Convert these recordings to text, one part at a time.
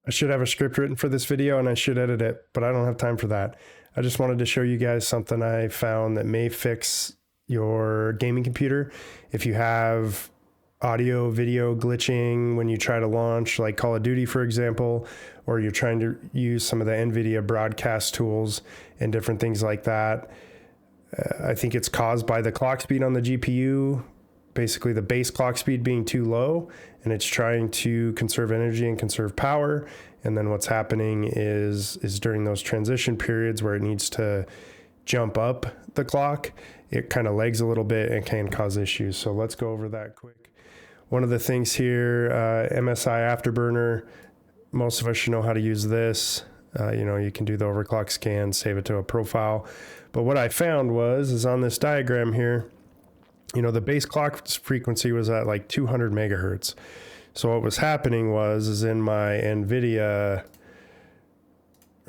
I should have a script written for this video and I should edit it, but I don't have time for that. I just wanted to show you guys something I found that may fix your gaming computer. If you have audio, video glitching when you try to launch, like Call of Duty, for example, or you're trying to use some of the NVIDIA broadcast tools and different things like that. I think it's caused by the clock speed on the GPU, basically the base clock speed being too low, and it's trying to conserve energy and conserve power. And then what's happening is during those transition periods where it needs to jump up the clock, it kind of lags a little bit and can cause issues. So let's go over that quick. One of the things here, MSI Afterburner, most of us should know how to use this. You can do the overclock scan, save it to a profile. But what I found is on this diagram here, the base clock frequency was at like 200 megahertz. So what was happening is in my NVIDIA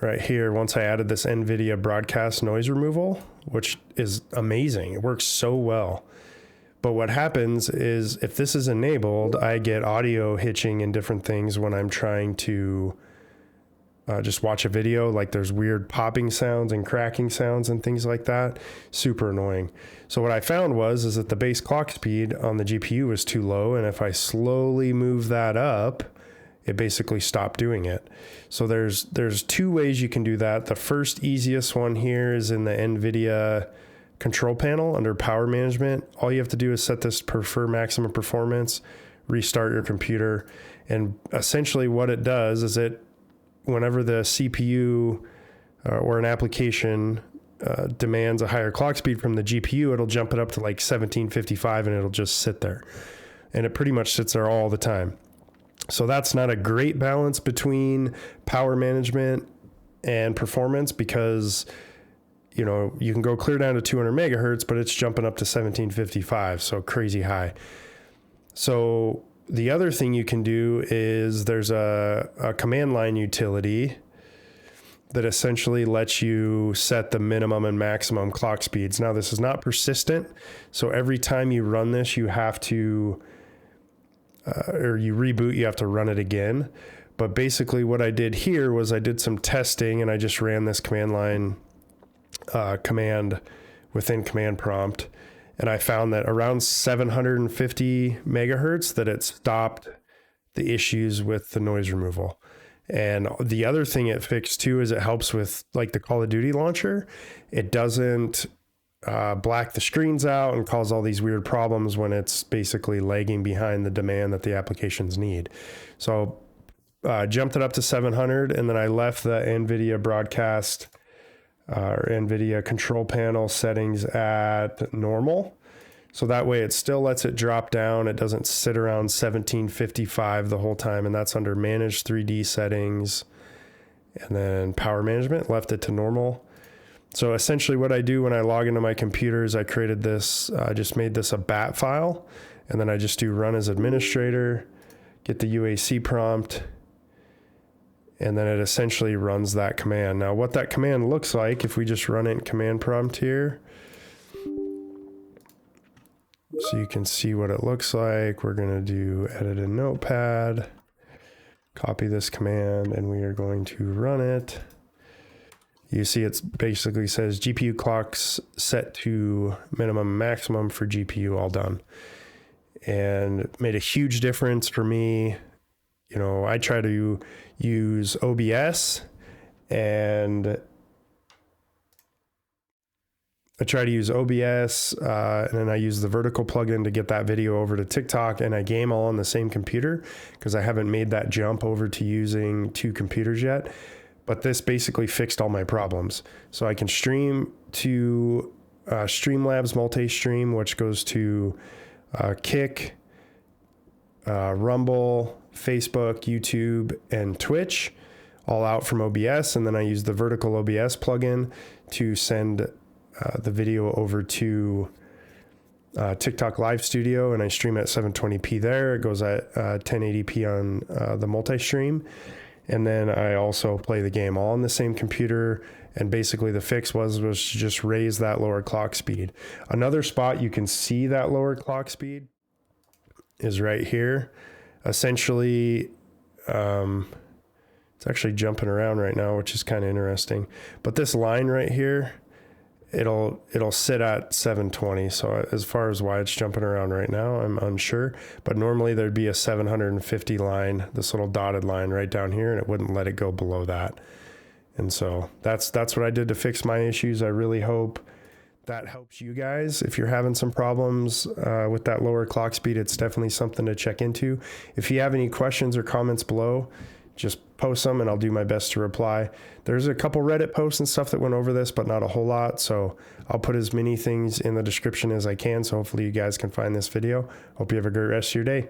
right here, once I added this NVIDIA broadcast noise removal, which is amazing. It works so well. But what happens is if this is enabled, I get audio hitching and different things when I'm trying to just watch a video. Like there's weird popping sounds and cracking sounds and things like that. Super annoying. So what I found is that the base clock speed on the GPU was too low. And if I slowly move that up, it basically stopped doing it. So there's two ways you can do that. The first easiest one here is in the NVIDIA Control Panel under Power Management. All you have to do is set this to prefer maximum performance, restart your computer. And essentially what it does is whenever the CPU or an application demands a higher clock speed from the GPU, it'll jump it up to like 1755 and it'll just sit there. And it pretty much sits there all the time. So that's not a great balance between power management and performance because, you can go clear down to 200 megahertz, but it's jumping up to 1755. So crazy high. So the other thing you can do is there's a command line utility that essentially lets you set the minimum and maximum clock speeds. Now, this is not persistent. So every time you run this, you have to, or you reboot, you have to run it again. But basically what I did here was I did some testing and I just ran this command line command within command prompt. And I found that around 750 megahertz that it stopped the issues with the noise removal. And the other thing it fixed too is it helps with like the Call of Duty launcher. It doesn't black the screens out and cause all these weird problems when it's basically lagging behind the demand that the applications need. So jumped it up to 700 and then I left the NVIDIA broadcast or NVIDIA control panel settings at normal. So that way it still lets it drop down. It doesn't sit around 1755 the whole time. And that's under manage 3D settings and then power management, left it to normal. So essentially what I do when I log into my computer is I created this, I just made this a bat file. And then I just do run as administrator, get the UAC prompt, and then it essentially runs that command. Now what that command looks like, if we just run it in command prompt here, so you can see what it looks like. We're going to do edit in Notepad, copy this command, and we are going to run it. You see it basically says GPU clocks set to minimum and maximum for GPU, all done. And it made a huge difference for me. I try to use OBS and and then I use the vertical plugin to get that video over to TikTok, and I game all on the same computer because I haven't made that jump over to using two computers yet. But this basically fixed all my problems. So I can stream to Streamlabs multi-stream, which goes to Kick, Rumble, Facebook, YouTube, and Twitch, all out from OBS. And then I use the vertical OBS plugin to send the video over to TikTok Live Studio, and I stream at 720p there. It goes at 1080p on the multi-stream. And then I also play the game all on the same computer. And basically the fix was to just raise that lower clock speed. Another spot you can see that lower clock speed is right here. Essentially, It's actually jumping around right now, which is kind of interesting. But this line right here, it'll sit at 720. So as far as why it's jumping around right now, I'm unsure. But normally there'd be a 750 line, this little dotted line right down here, and it wouldn't let it go below that. And so that's what I did to fix my issues. I really hope that helps you guys. If you're having some problems with that lower clock speed, it's definitely something to check into. If you have any questions or comments below, just post them and I'll do my best to reply. There's a couple Reddit posts and stuff that went over this, but not a whole lot. So I'll put as many things in the description as I can. So hopefully you guys can find this video. Hope you have a great rest of your day.